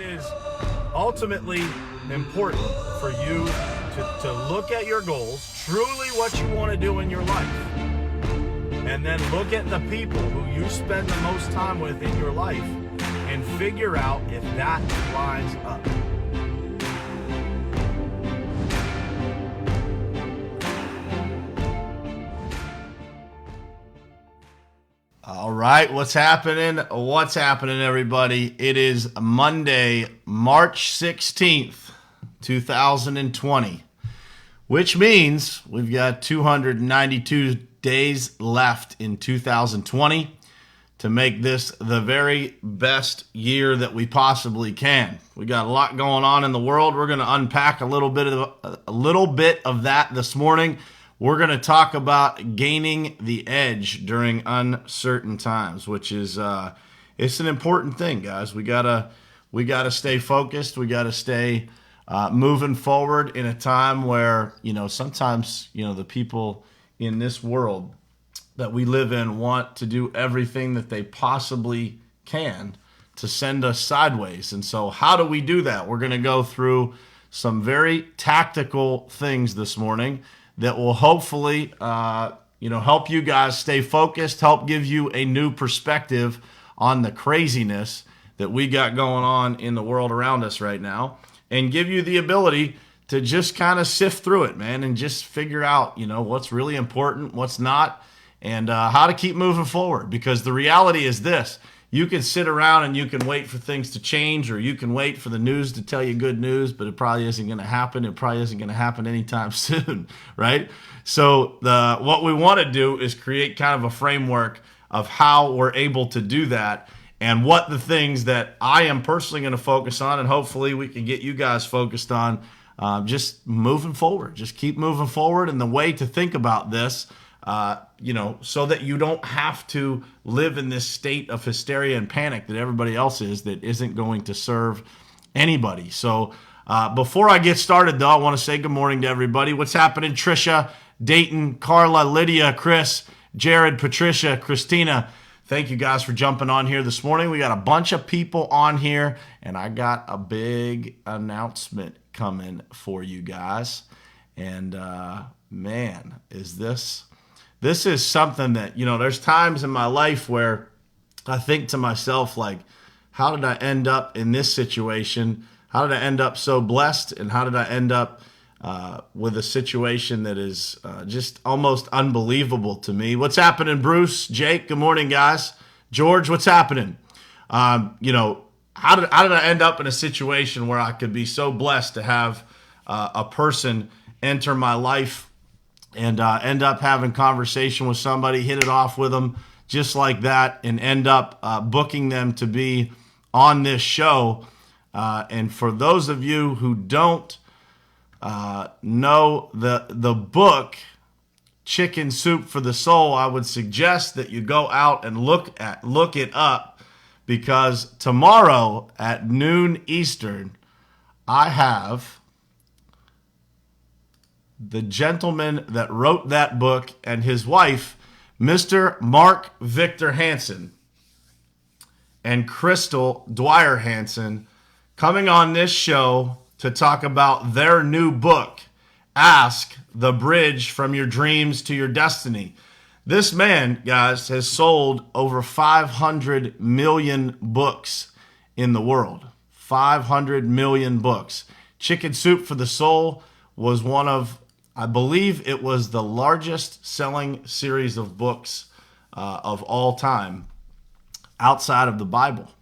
it is ultimately important for you to look at your goals, truly what you want to do in your life, and then look at the people who you spend the most time with in your life and figure out if that lines up. All right, what's happening? What's happening, everybody? It is Monday, March 16th, 2020, which means we've got 292 days left in 2020 to make this the very best year that we possibly can. We got a lot going on in the world. We're going to unpack a little bit of that this morning. We're going to talk about gaining the edge during uncertain times, which is it's an important thing, guys. We gotta stay focused. We gotta stay moving forward in a time where sometimes the people in this world that we live in want to do everything that they possibly can to send us sideways. And so, how do we do that? We're going to go through some very tactical things this morning that will hopefully, help you guys stay focused, help give you a new perspective on the craziness that we got going on in the world around us right now, and give you the ability to just kind of sift through it, man, and just figure out, what's really important, what's not, and how to keep moving forward. Because the reality is this: you can sit around and you can wait for things to change, or you can wait for the news to tell you good news, but it probably isn't going to happen. It probably isn't going to happen anytime soon, right? So what we want to do is create kind of a framework of how we're able to do that, and what the things that I am personally going to focus on, and hopefully we can get you guys focused on just moving forward. Just keep moving forward. And the way to think about this, so that you don't have to live in this state of hysteria and panic that everybody else is, that isn't going to serve anybody. So before I get started, though, I want to say good morning to everybody. What's happening? Trisha, Dayton, Carla, Lydia, Chris, Jared, Patricia, Christina. Thank you guys for jumping on here this morning. We got a bunch of people on here, and I got a big announcement coming for you guys. And man, this is something that, there's times in my life where I think to myself, like, how did I end up in this situation? How did I end up so blessed? And how did I end up with a situation that is just almost unbelievable to me? What's happening, Bruce? Jake, good morning, guys. George, what's happening? How did I end up in a situation where I could be so blessed to have a person enter my life and end up having conversation with somebody, hit it off with them just like that, and end up booking them to be on this show. And for those of you who don't know the book, Chicken Soup for the Soul, I would suggest that you go out and look it up, because tomorrow at noon Eastern, I have the gentleman that wrote that book and his wife, Mr. Mark Victor Hansen and Crystal Dwyer Hansen, coming on this show to talk about their new book, Ask: The Bridge from Your Dreams to Your Destiny. This man, guys, has sold over 500 million books in the world. 500 million books. Chicken Soup for the Soul was one of, I believe it was the largest selling series of books of all time outside of the Bible.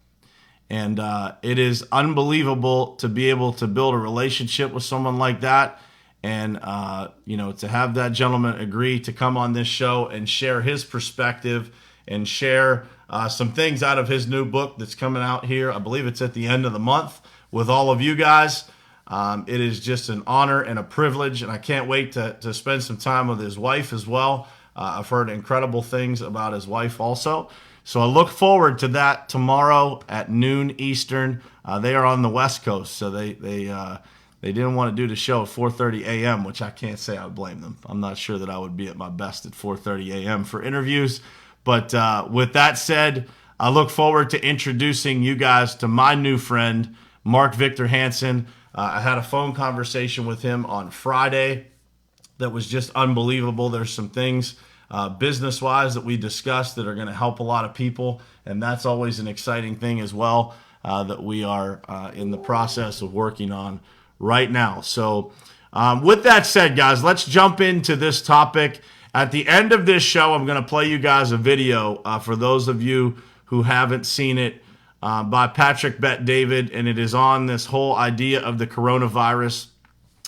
And it is unbelievable to be able to build a relationship with someone like that. And, to have that gentleman agree to come on this show and share his perspective and share some things out of his new book that's coming out here. I believe it's at the end of the month with all of you guys. It is just an honor and a privilege, and I can't wait to spend some time with his wife as well. I've heard incredible things about his wife also. So I look forward to that tomorrow at noon Eastern. They are on the West Coast, so they didn't want to do the show at 4:30 a.m., which I can't say I blame them. I'm not sure that I would be at my best at 4:30 a.m. for interviews. But with that said, I look forward to introducing you guys to my new friend, Mark Victor Hansen. I had a phone conversation with him on Friday that was just unbelievable. There's some things business-wise that we discussed that are going to help a lot of people, and that's always an exciting thing as well that we are in the process of working on right now. So with that said, guys, let's jump into this topic. At the end of this show, I'm going to play you guys a video for those of you who haven't seen it by Patrick Bet-David, and it is on this whole idea of the coronavirus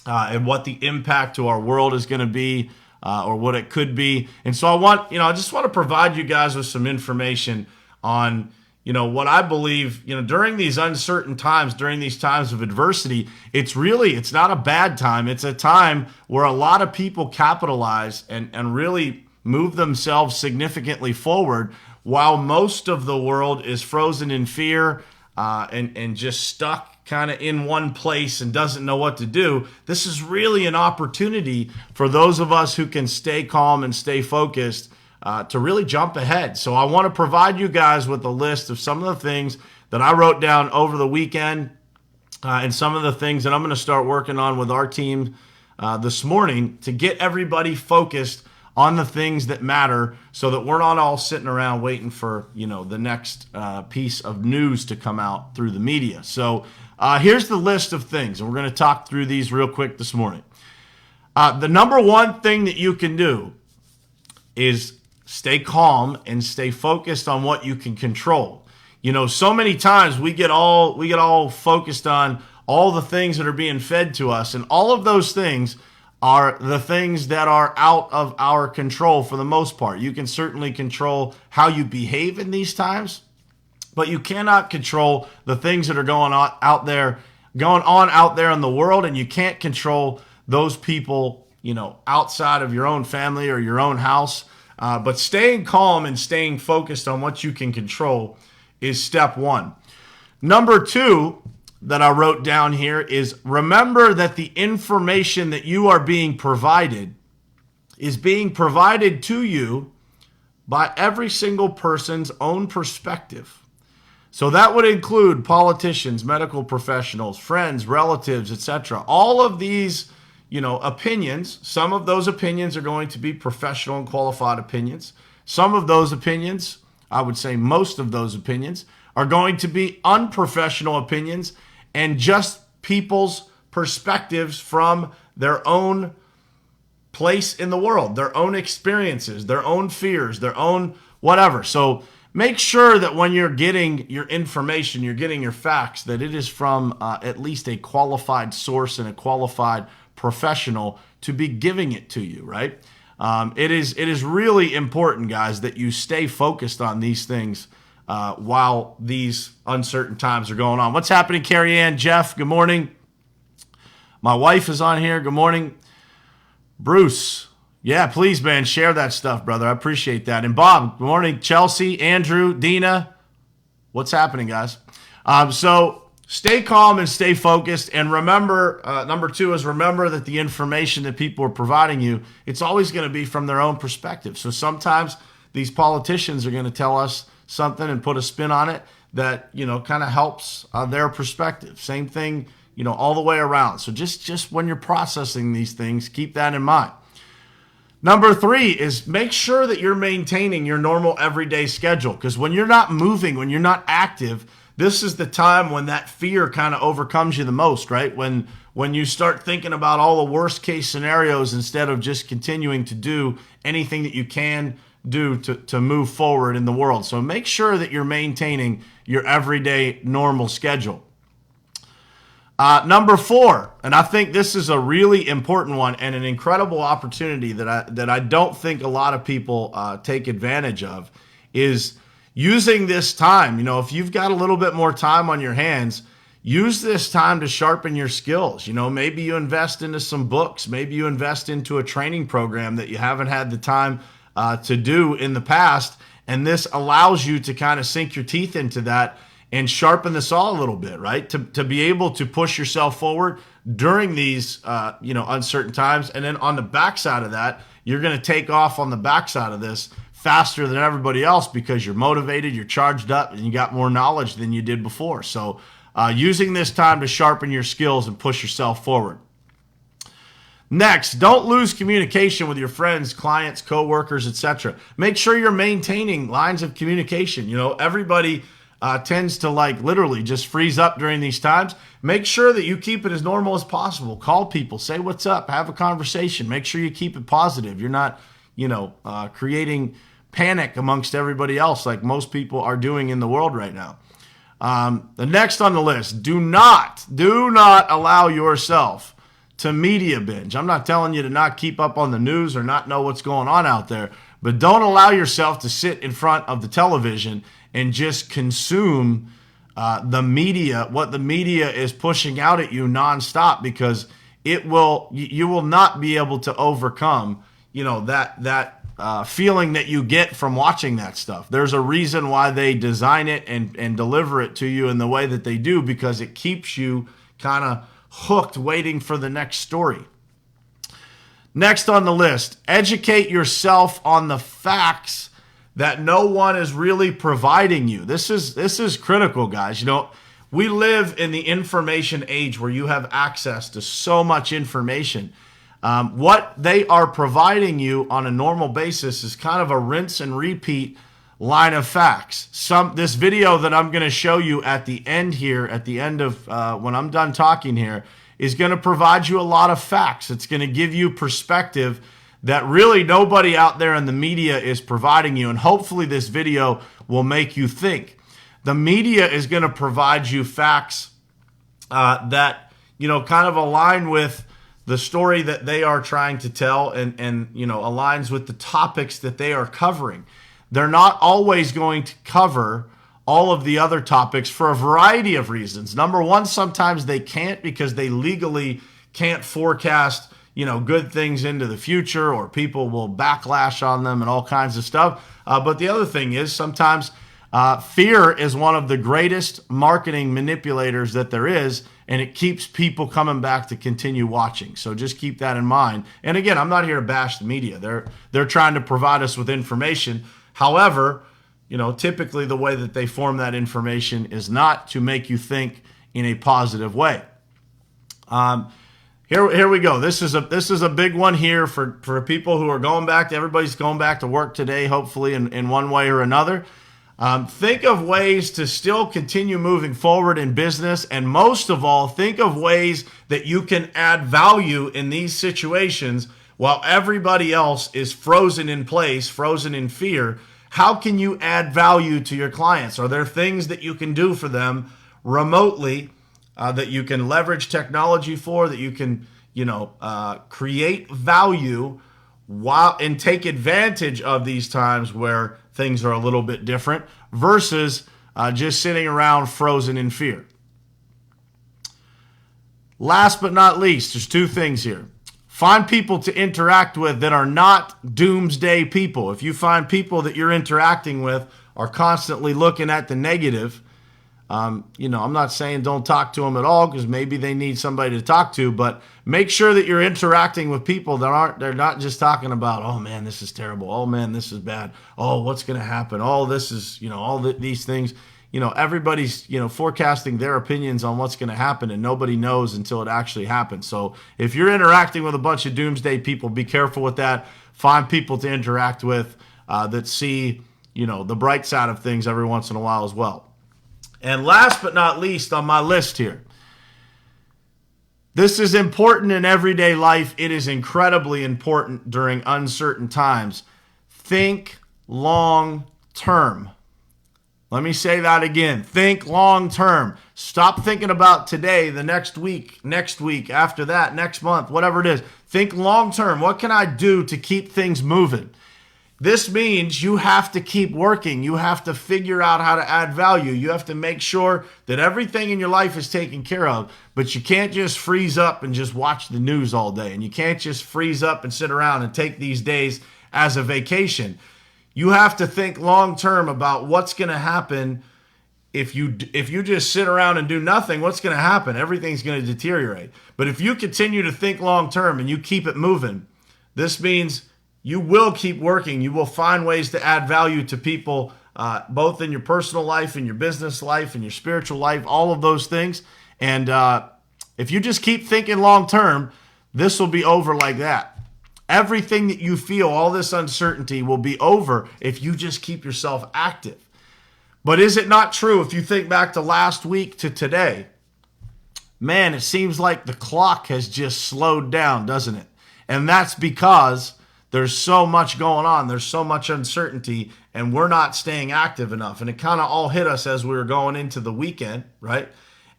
and what the impact to our world is going to be or what it could be. And so I just want to provide you guys with some information on what I believe, during these uncertain times, during these times of adversity, it's not a bad time. It's a time where a lot of people capitalize and really move themselves significantly forward while most of the world is frozen in fear and just stuck kind of in one place and doesn't know what to do. This is really an opportunity for those of us who can stay calm and stay focused to really jump ahead. So I want to provide you guys with a list of some of the things that I wrote down over the weekend and some of the things that I'm going to start working on with our team this morning to get everybody focused on the things that matter so that we're not all sitting around waiting for, the next piece of news to come out through the media. So here's the list of things, and we're going to talk through these real quick this morning. The number one thing that you can do is stay calm and stay focused on what you can control. So many times we get all focused on all the things that are being fed to us, and all of those things are the things that are out of our control for the most part. You can certainly control how you behave in these times, but you cannot control the things that are going on out there in the world, and you can't control those people, outside of your own family or your own house. But staying calm and staying focused on what you can control is step one. Number two that I wrote down here is remember that the information that you are being provided is being provided to you by every single person's own perspective. So that would include politicians, medical professionals, friends, relatives, etc. All of these, opinions. Some of those opinions are going to be professional and qualified opinions. Some of those opinions, I would say most of those opinions, are going to be unprofessional opinions and just people's perspectives from their own place in the world, their own experiences, their own fears, their own whatever. So make sure that when you're getting your information, you're getting your facts, that it is from at least a qualified source and a qualified professional to be giving it to you, right? It is really important, guys, that you stay focused on these things while these uncertain times are going on. What's happening, Carrie Ann? Jeff, good morning. My wife is on here. Good morning. Bruce, yeah, please, man, share that stuff, brother. I appreciate that. And Bob, good morning. Chelsea, Andrew, Dina, what's happening, guys? So stay calm and stay focused. And remember, number two is remember that the information that people are providing you, it's always going to be from their own perspective. So sometimes these politicians are going to tell us something and put a spin on it that, kind of helps their perspective. Same thing, all the way around. So just when you're processing these things, keep that in mind. Number three is make sure that you're maintaining your normal everyday schedule, because when you're not moving, when you're not active, this is the time when that fear kind of overcomes you the most, right? When you start thinking about all the worst case scenarios instead of just continuing to do anything that you can do to move forward in the world. So make sure that you're maintaining your everyday normal schedule. Number four, and I think this is a really important one and an incredible opportunity that I don't think a lot of people take advantage of, is using this time. If you've got a little bit more time on your hands, use this time to sharpen your skills. Maybe you invest into some books. Maybe you invest into a training program that you haven't had the time to do in the past. And this allows you to kind of sink your teeth into that and sharpen the saw a little bit, right? To be able to push yourself forward during these, uncertain times. And then on the backside of that, you're going to take off on the backside of this faster than everybody else because you're motivated, you're charged up, and you got more knowledge than you did before. So using this time to sharpen your skills and push yourself forward. Next, don't lose communication with your friends, clients, coworkers, etc. Make sure you're maintaining lines of communication. You know, everybody tends to like literally just freeze up during these times. Make sure that you keep it as normal as possible. Call people, say what's up, have a conversation. Make sure you keep it positive. You're not, creating panic amongst everybody else like most people are doing in the world right now. The next on the list, do not allow yourself to media binge. I'm not telling you to not keep up on the news or not know what's going on out there, but don't allow yourself to sit in front of the television and just consume the media, what the media is pushing out at you nonstop, because you will not be able to overcome, that feeling that you get from watching that stuff. There's a reason why they design it and deliver it to you in the way that they do, because it keeps you kind of hooked waiting for the next story. Next on the list, educate yourself on the facts that no one is really providing you. This is critical, guys. We live in the information age where you have access to so much information. What they are providing you on a normal basis is kind of a rinse and repeat line of facts. This video that I'm going to show you at the end here, at the end of when I'm done talking here, is going to provide you a lot of facts. It's going to give you perspective that really nobody out there in the media is providing you. And hopefully this video will make you think. The media is going to provide you facts that, kind of align with the story that they are trying to tell and aligns with the topics that they are covering. They're not always going to cover all of the other topics for a variety of reasons. Number one, sometimes they can't because they legally can't forecast, good things into the future, or people will backlash on them and all kinds of stuff. But the other thing is sometimes fear is one of the greatest marketing manipulators that there is, and it keeps people coming back to continue watching. So just keep that in mind. And again, I'm not here to bash the media. They're trying to provide us with information. However, typically the way that they form that information is not to make you think in a positive way. Here we go. This is a big one here for people who are going back. Everybody's going back to work today, hopefully in one way or another. Think of ways to still continue moving forward in business, and most of all, think of ways that you can add value in these situations while everybody else is frozen in place, frozen in fear. How can you add value to your clients? Are there things that you can do for them remotely that you can leverage technology for, that you can, create value and take advantage of these times where things are a little bit different versus just sitting around frozen in fear? Last but not least, there's two things here. Find people to interact with that are not doomsday people. If you find people that you're interacting with are constantly looking at the negative, I'm not saying don't talk to them at all, because maybe they need somebody to talk to, but make sure that you're interacting with people they're not just talking about, oh man, this is terrible. Oh man, this is bad. Oh, what's going to happen? Oh, this is, these things. Everybody's, forecasting their opinions on what's going to happen, and nobody knows until it actually happens. So if you're interacting with a bunch of doomsday people, be careful with that. Find people to interact with that see, the bright side of things every once in a while as well. And last but not least on my list here, this is important in everyday life. It is incredibly important during uncertain times. Think long term. Let me say that again. Think long term. Stop thinking about today, the next week, after that, next month, whatever it is. Think long term. What can I do to keep things moving? This means you have to keep working. You have to figure out how to add value. You have to make sure that everything in your life is taken care of, but you can't just freeze up and just watch the news all day. And you can't just freeze up and sit around and take these days as a vacation. You have to think long term about what's going to happen if you just sit around and do nothing. What's going to happen? Everything's going to deteriorate. But if you continue to think long term and you keep it moving, this means you will keep working. You will find ways to add value to people both in your personal life, in your business life, in your spiritual life, all of those things. And if you just keep thinking long term, this will be over like that. Everything that you feel, all this uncertainty will be over if you just keep yourself active. But is it not true if you think back to last week to today? Man, it seems like the clock has just slowed down, doesn't it? And that's because there's so much going on. There's so much uncertainty, and we're not staying active enough. And it kind of all hit us as we were going into the weekend, right?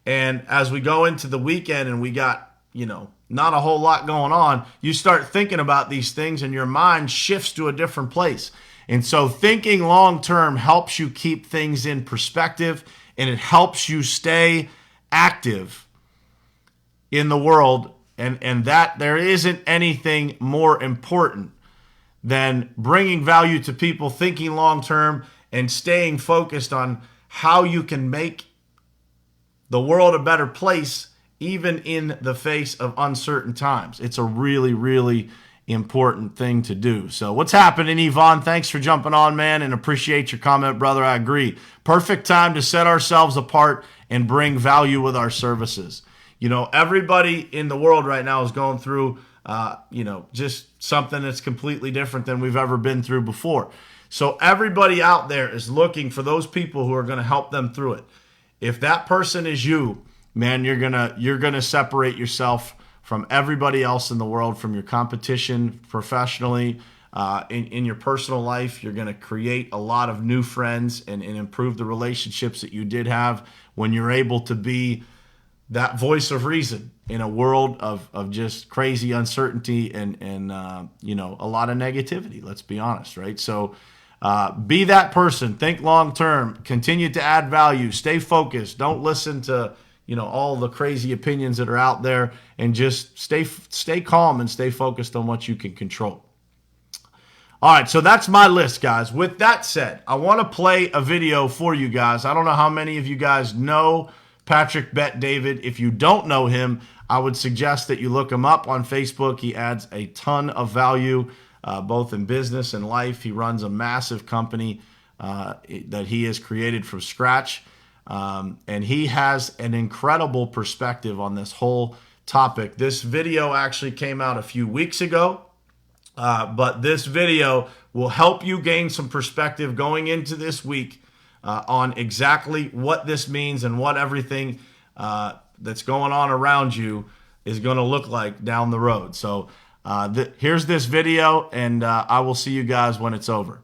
And as we go into the weekend and we got, not a whole lot going on, you start thinking about these things and your mind shifts to a different place. And so thinking long term helps you keep things in perspective, and it helps you stay active in the world. And that there isn't anything more important than bringing value to people, thinking long term, and staying focused on how you can make the world a better place, even in the face of uncertain times. It's a really, really important thing to do. So what's happening, Yvonne? Thanks for jumping on, man, and appreciate your comment, brother. I agree. Perfect time to set ourselves apart and bring value with our services. Everybody in the world right now is going through, just something that's completely different than we've ever been through before. So everybody out there is looking for those people who are going to help them through it. If that person is you, man, you're gonna separate yourself from everybody else in the world, from your competition professionally, in your personal life. You're gonna create a lot of new friends and improve the relationships that you did have when you're able to be that voice of reason in a world of just crazy uncertainty and a lot of negativity. Let's be honest, right? So be that person. Think long term. Continue to add value. Stay focused. Don't listen to all the crazy opinions that are out there, and just stay calm and stay focused on what you can control. All right, so that's my list, guys. With that said, I want to play a video for you guys. I don't know how many of you guys know Patrick Bet David. If you don't know him, I would suggest that you look him up on Facebook. He adds a ton of value, both in business and life. He runs a massive company that he has created from scratch. And he has an incredible perspective on this whole topic. This video actually came out a few weeks ago, but this video will help you gain some perspective going into this week on exactly what this means and what everything that's going on around you is going to look like down the road. So here's this video, and I will see you guys when it's over.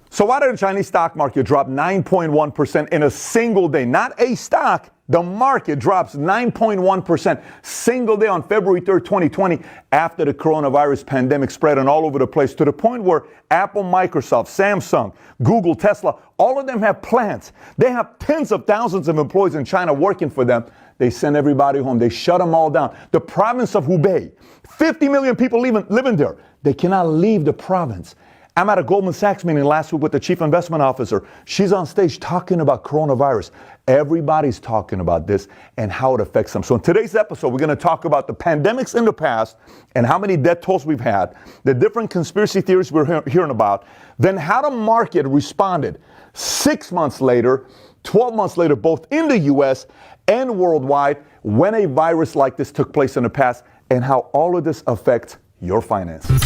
So why did the Chinese stock market drop 9.1% in a single day? Not a stock. The market drops 9.1% single day on February 3rd, 2020, after the coronavirus pandemic spread and all over the place, to the point where Apple, Microsoft, Samsung, Google, Tesla, all of them have plants. They have tens of thousands of employees in China working for them. They send everybody home. They shut them all down. The province of Hubei, 50 million people living there. They cannot leave the province. I'm at a Goldman Sachs meeting last week with the chief investment officer. She's on stage talking about coronavirus. Everybody's talking about this and how it affects them. So in today's episode, we're going to talk about the pandemics in the past and how many death tolls we've had, the different conspiracy theories we're hearing about, then how the market responded 6 months later, 12 months later, both in the U.S. and worldwide, when a virus like this took place in the past, and how all of this affects your finances.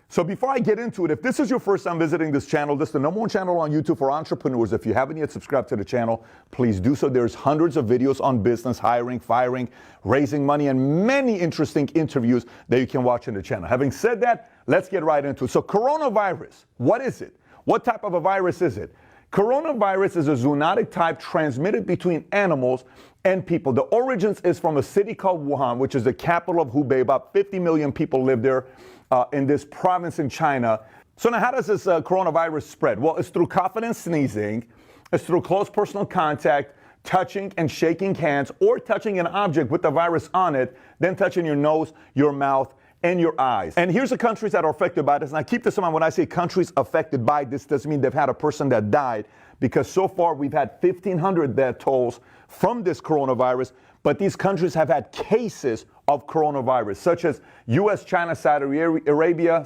So before I get into it, if this is your first time visiting this channel, this is the #1 channel on YouTube for entrepreneurs. If you haven't yet subscribed to the channel, please do so. There's hundreds of videos on business, hiring, firing, raising money, and many interesting interviews that you can watch in the channel. Having said that, let's get right into it. So coronavirus, what is it? What type of a virus is it? Coronavirus is a zoonotic type transmitted between animals and people. The origins is from a city called Wuhan, which is the capital of Hubei. About 50 million people live there in this province in China. So now how does this coronavirus spread? Well, it's through coughing and sneezing. It's through close personal contact, touching and shaking hands, or touching an object with the virus on it, then touching your nose, your mouth, and your eyes. And here's the countries that are affected by this. And I keep this in mind when I say countries affected by this, doesn't mean they've had a person that died, because so far we've had 1,500 death tolls from this coronavirus, but these countries have had cases of coronavirus, such as U.S., China, Saudi Arabia,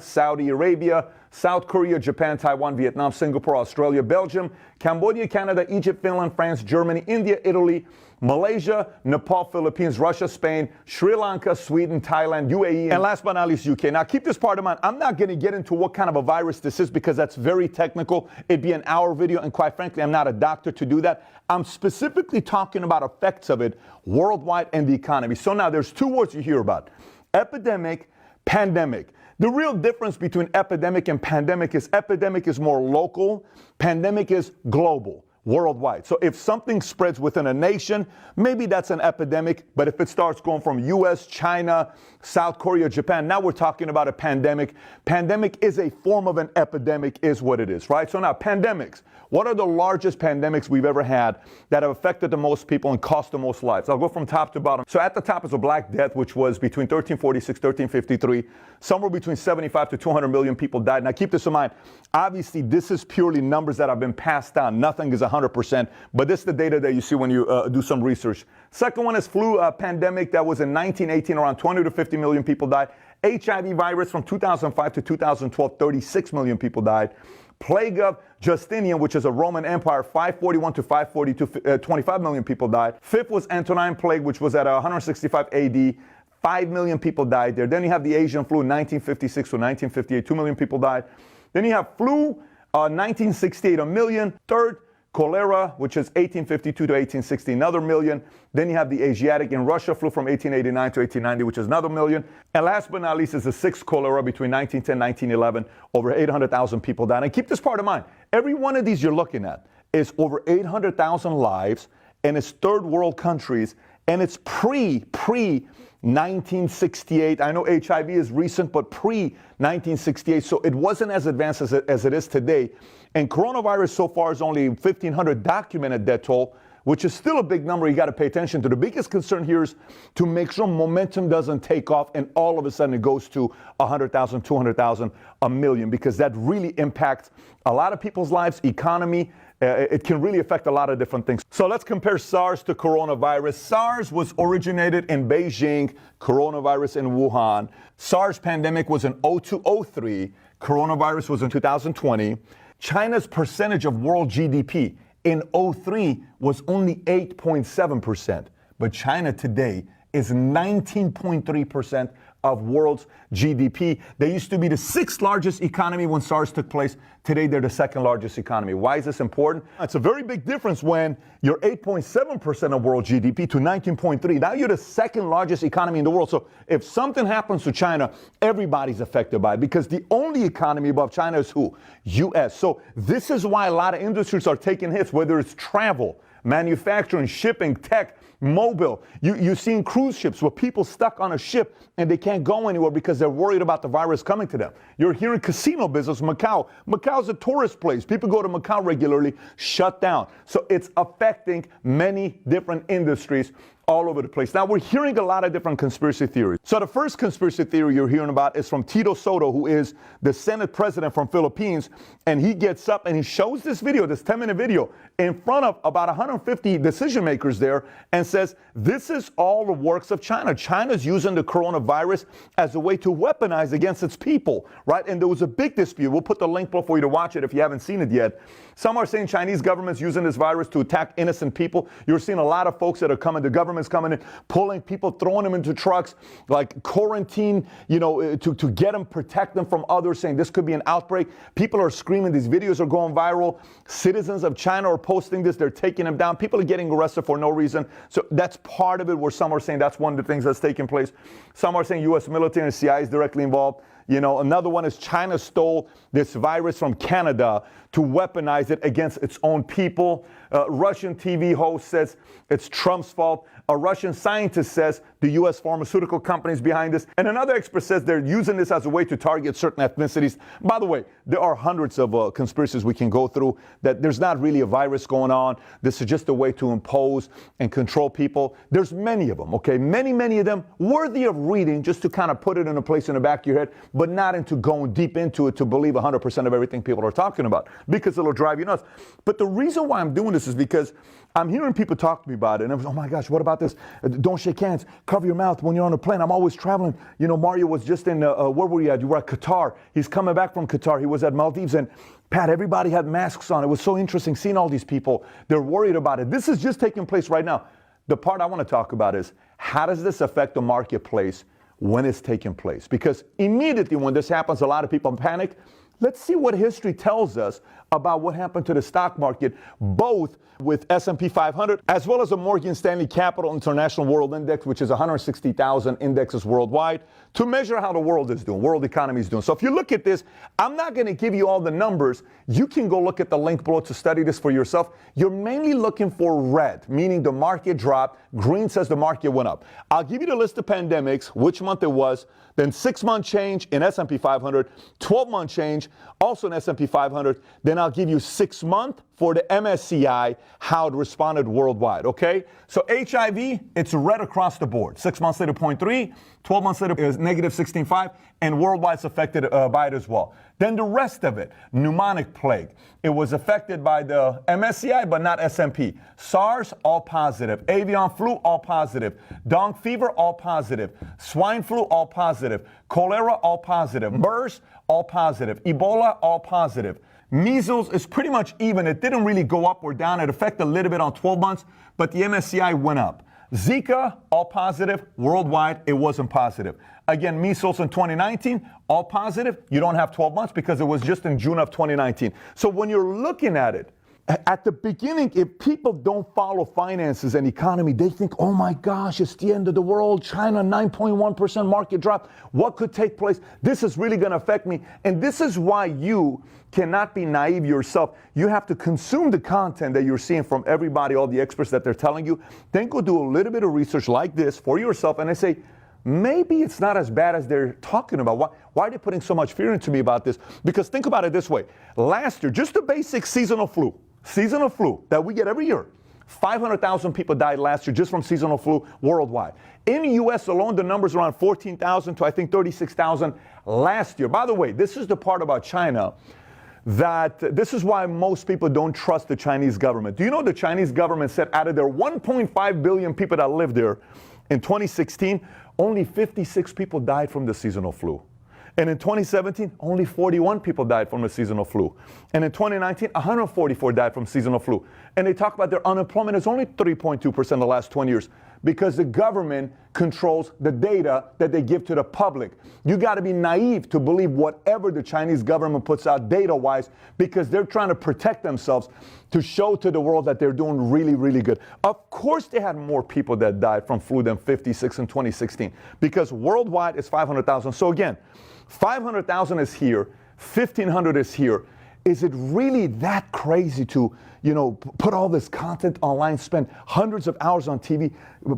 South Korea, Japan, Taiwan, Vietnam, Singapore, Australia, Belgium, Cambodia, Canada, Egypt, Finland, France, Germany, India, Italy, Malaysia, Nepal, Philippines, Russia, Spain, Sri Lanka, Sweden, Thailand, UAE, and last but not least, UK. Now, keep this part in mind. I'm not going to get into what kind of a virus this is because that's very technical. It'd be an hour video, and quite frankly, I'm not a doctor to do that. I'm specifically talking about effects of it worldwide and the economy. So now there's two words you hear about: epidemic, pandemic. The real difference between epidemic and pandemic is epidemic is more local, pandemic is global, worldwide. So if something spreads within a nation, maybe that's an epidemic, but if it starts going from US, China, South Korea, Japan, now we're talking about a pandemic. Pandemic is a form of an epidemic, is what it is, right? So now, pandemics. What are the largest pandemics we've ever had that have affected the most people and cost the most lives? I'll go from top to bottom. So at the top is the Black Death, which was between 1346, 1353. Somewhere between 75 to 200 million people died. Now keep this in mind. Obviously, this is purely numbers that have been passed down. Nothing is 100%, but this is the data that you see when you do some research. Second one is flu pandemic that was in 1918. Around 20 to 50 million people died. HIV virus from 2005 to 2012, 36 million people died. Plague of Justinian, which is a Roman Empire, 541 to 542, 25 million people died. Fifth was Antonine Plague, which was at 165 AD. 5 million people died there. Then you have the Asian flu, 1956 to 1958, 2 million people died. Then you have flu, 1968, 1 million. Third, cholera, which is 1852 to 1860, another million. Then you have the Asiatic in Russia flu from 1889 to 1890, which is another million. And last but not least is the sixth cholera between 1910 and 1911. Over 800,000 people died. And keep this part in mind. Every one of these you're looking at is over 800,000 lives, and it's third world countries, and it's pre 1968. I know HIV is recent, but pre-1968, so it wasn't as advanced as it is today. And coronavirus so far is only 1,500 documented death toll, which is still a big number you got to pay attention to. The biggest concern here is to make sure momentum doesn't take off and all of a sudden it goes to 100,000, 200,000, a million, because that really impacts a lot of people's lives, economy. It can really affect a lot of different things. So let's compare SARS to coronavirus. SARS was originated in Beijing, coronavirus in Wuhan. SARS pandemic was in 0203, coronavirus was in 2020. China's percentage of world GDP in 03 was only 8.7%, but China today is 19.3% of world's GDP. They used to be the sixth largest economy when SARS took place. Today, they're the second largest economy. Why is this important? It's a very big difference when you're 8.7% of world GDP to 19.3. Now you're the second largest economy in the world. So if something happens to China, everybody's affected by it, because the only economy above China is who? US. So this is why a lot of industries are taking hits, whether it's travel, manufacturing, shipping, tech, mobile. You've seen cruise ships where people stuck on a ship and they can't go anywhere because they're worried about the virus coming to them. You're hearing casino business, Macau. Macau's a tourist place. People go to Macau regularly, shut down. So it's affecting many different industries all over the place. Now, we're hearing a lot of different conspiracy theories. So the first conspiracy theory you're hearing about is from Tito Soto, who is the Senate president from Philippines, and he gets up and he shows this video, this 10-minute video, in front of about 150 decision makers there and says, this is all the works of China. China's using the coronavirus as a way to weaponize against its people, right? And there was a big dispute. We'll put the link below for you to watch it if you haven't seen it yet. Some are saying Chinese government's using this virus to attack innocent people. You're seeing a lot of folks that are coming, the government's coming in, pulling people, throwing them into trucks, like quarantine, to get them, protect them from others, saying this could be an outbreak. People are screaming. These videos are going viral. Citizens of China are posting this. They're taking them down. People are getting arrested for no reason. So that's part of it, where some are saying that's one of the things that's taking place. Some are saying U.S. military and CIA is directly involved. Another one is China stole this virus from Canada to weaponize it against its own people. Russian TV host says it's Trump's fault. A Russian scientist says the U.S. pharmaceutical companies behind this. And another expert says they're using this as a way to target certain ethnicities. By the way, there are hundreds of conspiracies we can go through that there's not really a virus going on. This is just a way to impose and control people. There's many of them, okay? Many of them worthy of reading just to kind of put it in a place in the back of your head, but not into going deep into it to believe 100% of everything people are talking about because it'll drive you nuts. But the reason why I'm doing this is because I'm hearing people talk to me about it, and I'm, oh my gosh, what about this? Don't shake hands. Cover your mouth when you're on a plane. I'm always traveling. Mario was just in, where were you at? You were at Qatar. He's coming back from Qatar. He was at Maldives, and Pat, everybody had masks on. It was so interesting seeing all these people. They're worried about it. This is just taking place right now. The part I want to talk about is how does this affect the marketplace when it's taking place? Because immediately when this happens, a lot of people panic. Let's see what history tells us about what happened to the stock market, both with S&P 500 as well as the Morgan Stanley Capital International World Index, which is 160,000 indexes worldwide, to measure how the world is doing, world economy is doing. So if you look at this, I'm not going to give you all the numbers. You can go look at the link below to study this for yourself. You're mainly looking for red, meaning the market dropped. Green says the market went up. I'll give you the list of pandemics, which month it was, then 6-month change in S&P 500, 12-month change also in S&P 500. Then I'll give you 6-month for the MSCI, how it responded worldwide, okay? So HIV, it's red across the board. 6 months later, 0.3. 12 months later, it was negative 16.5. And worldwide, it's affected by it as well. Then the rest of it, pneumonic plague. It was affected by the MSCI, but not S&P. SARS, all positive. Avian flu, all positive. Dengue fever, all positive. Swine flu, all positive. Cholera, all positive. MERS, all positive. Ebola, all positive. Measles is pretty much even. It didn't really go up or down. It affected a little bit on 12 months, but the MSCI went up. Zika, all positive. Worldwide, it wasn't positive. Again, measles in 2019, all positive. You don't have 12 months because it was just in June of 2019. So when you're looking at it, at the beginning, if people don't follow finances and economy, they think, oh my gosh, it's the end of the world. China, 9.1% market drop. What could take place? This is really going to affect me. And this is why you cannot be naive yourself. You have to consume the content that you're seeing from everybody, all the experts that they're telling you. Then go do a little bit of research like this for yourself. And I say, maybe it's not as bad as they're talking about. Why are they putting so much fear into me about this? Because think about it this way. Last year, just the basic seasonal flu that we get every year, 500,000 people died last year just from seasonal flu worldwide. In the U.S. alone, the number's around 14,000 to I think 36,000 last year. By the way, this is the part about China that this is why most people don't trust the Chinese government. Do you know the Chinese government said out of their 1.5 billion people that live there in 2016, only 56 people died from the seasonal flu. And in 2017, only 41 people died from the seasonal flu. And in 2019, 144 died from seasonal flu. And they talk about their unemployment is only 3.2% in the last 20 years because the government controls the data that they give to the public. You got to be naive to believe whatever the Chinese government puts out data-wise because they're trying to protect themselves to show to the world that they're doing really, really good. Of course they had more people that died from flu than 56 in 2016 because worldwide it's 500,000. So again, 500,000 is here, 1,500 is here. Is it really that crazy to, put all this content online, spend hundreds of hours on TV,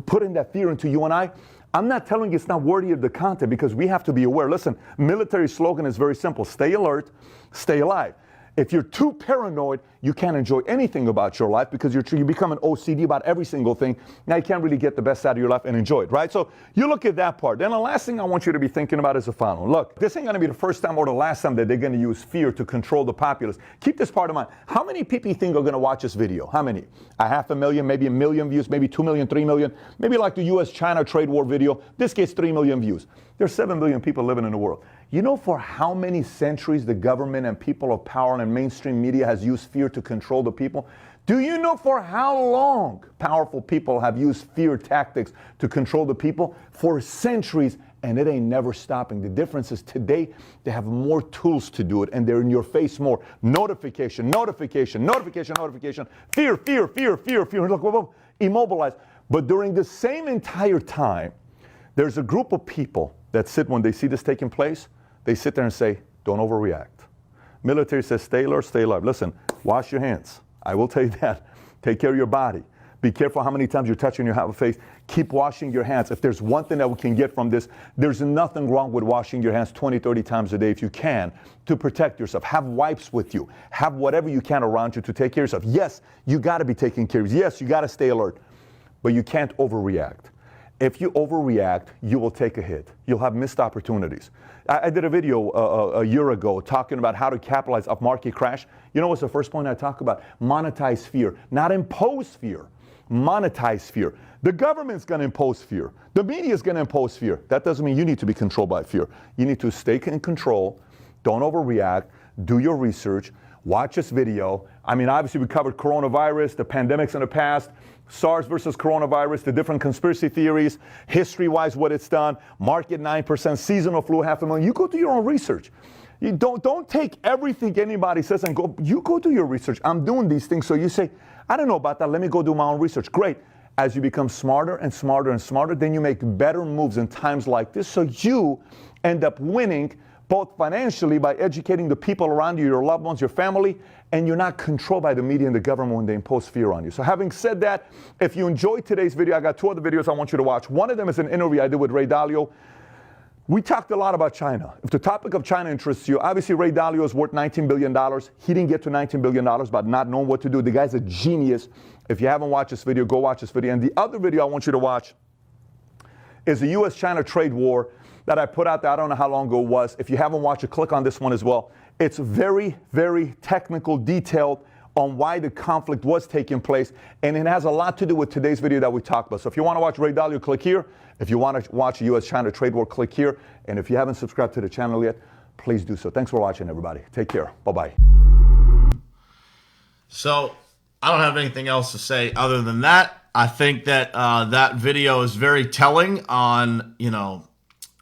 putting that fear into you and I? I'm not telling you it's not worthy of the content because we have to be aware. Listen, military slogan is very simple. Stay alert, stay alive. If you're too paranoid, you can't enjoy anything about your life because you become an OCD about every single thing. Now you can't really get the best out of your life and enjoy it, right? So you look at that part. Then the last thing I want you to be thinking about is the following. Look, this ain't going to be the first time or the last time that they're going to use fear to control the populace. Keep this part in mind. How many people you think are going to watch this video? How many? 500,000, maybe 1 million views, maybe 2 million, 3 million, maybe like the U.S.-China trade war video. This gets 3 million views. There's 7 billion people living in the world. You know for how many centuries the government and people of power and mainstream media has used fear to control the people? Do you know for how long powerful people have used fear tactics to control the people? For centuries, and it ain't never stopping. The difference is today they have more tools to do it, and they're in your face more. Notification, notification, notification, notification. Fear, fear, fear, fear, fear. Look, whoa, whoa, immobilized. But during the same entire time, there's a group of people that sit when they see this taking place. They sit there and say, don't overreact. Military says, stay alert, stay alive. Listen, wash your hands. I will tell you that. Take care of your body. Be careful how many times you're touching your face. Keep washing your hands. If there's one thing that we can get from this, there's nothing wrong with washing your hands 20, 30 times a day if you can to protect yourself. Have wipes with you. Have whatever you can around you to take care of yourself. Yes, you got to be taking care of yourself. Yes, you got to stay alert, but you can't overreact. If you overreact, you will take a hit. You'll have missed opportunities. I did a video a year ago talking about how to capitalize off market crash. You know what's the first point I talk about? Monetize fear, not impose fear. Monetize fear. The government's going to impose fear. The media is going to impose fear. That doesn't mean you need to be controlled by fear. You need to stay in control. Don't overreact. Do your research. Watch this video. I mean, obviously, we covered coronavirus, the pandemics in the past, SARS versus coronavirus, the different conspiracy theories, history-wise, what it's done, market 9%, seasonal flu, 500,000. You go do your own research. You don't take everything anybody says and go, you go do your research. I'm doing these things. So you say, I don't know about that. Let me go do my own research. Great. As you become smarter and smarter and smarter, then you make better moves in times like this. So you end up winning both financially by educating the people around you, your loved ones, your family, and you're not controlled by the media and the government when they impose fear on you. So having said that, if you enjoyed today's video, I got two other videos I want you to watch. One of them is an interview I did with Ray Dalio. We talked a lot about China. If the topic of China interests you, obviously Ray Dalio is worth $19 billion. He didn't get to $19 billion by not knowing what to do. The guy's a genius. If you haven't watched this video, go watch this video. And the other video I want you to watch is the U.S.-China trade war that I put out there. I don't know how long ago it was. If you haven't watched it, click on this one as well. It's very, very technical, detailed on why the conflict was taking place, and it has a lot to do with today's video that we talked about. So if you want to watch Ray Dalio, click here. If you want to watch the U.S.-China trade war, click here. And if you haven't subscribed to the channel yet, please do so. Thanks for watching, everybody. Take care. Bye-bye. So I don't have anything else to say other than that. I think that that video is very telling on,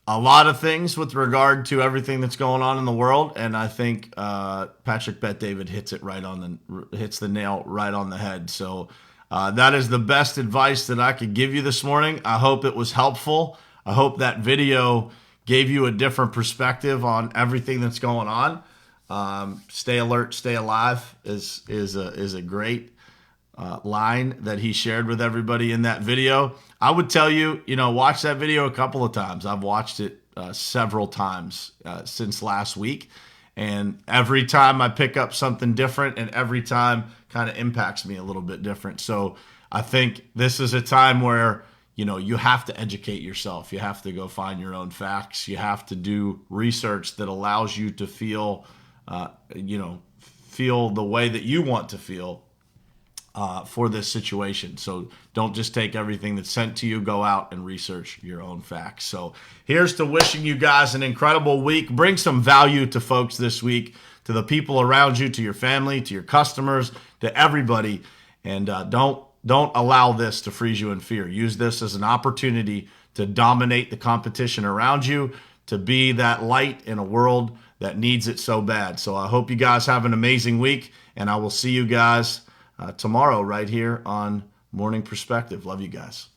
a lot of things with regard to everything that's going on in the world, and I think Patrick Bet-David hits the nail right on the head. So that is the best advice that I could give you this morning. I hope it was helpful. I hope that video gave you a different perspective on everything that's going on. Stay alert, stay alive is a great line that he shared with everybody in that video. I would tell you, watch that video a couple of times. I've watched it several times since last week. And every time I pick up something different, and every time kind of impacts me a little bit different. So I think this is a time where, you have to educate yourself. You have to go find your own facts. You have to do research that allows you to feel the way that you want to feel for this situation. So don't just take everything that's sent to you. Go out and research your own facts. So here's to wishing you guys an incredible week. Bring some value to folks this week, to the people around you, to your family, to your customers, to everybody. And don't allow this to freeze you in fear. Use this as an opportunity to dominate the competition around you, to be that light in a world that needs it so bad. So I hope you guys have an amazing week, and I will see you guys tomorrow right here on Morning Perspective. Love you guys.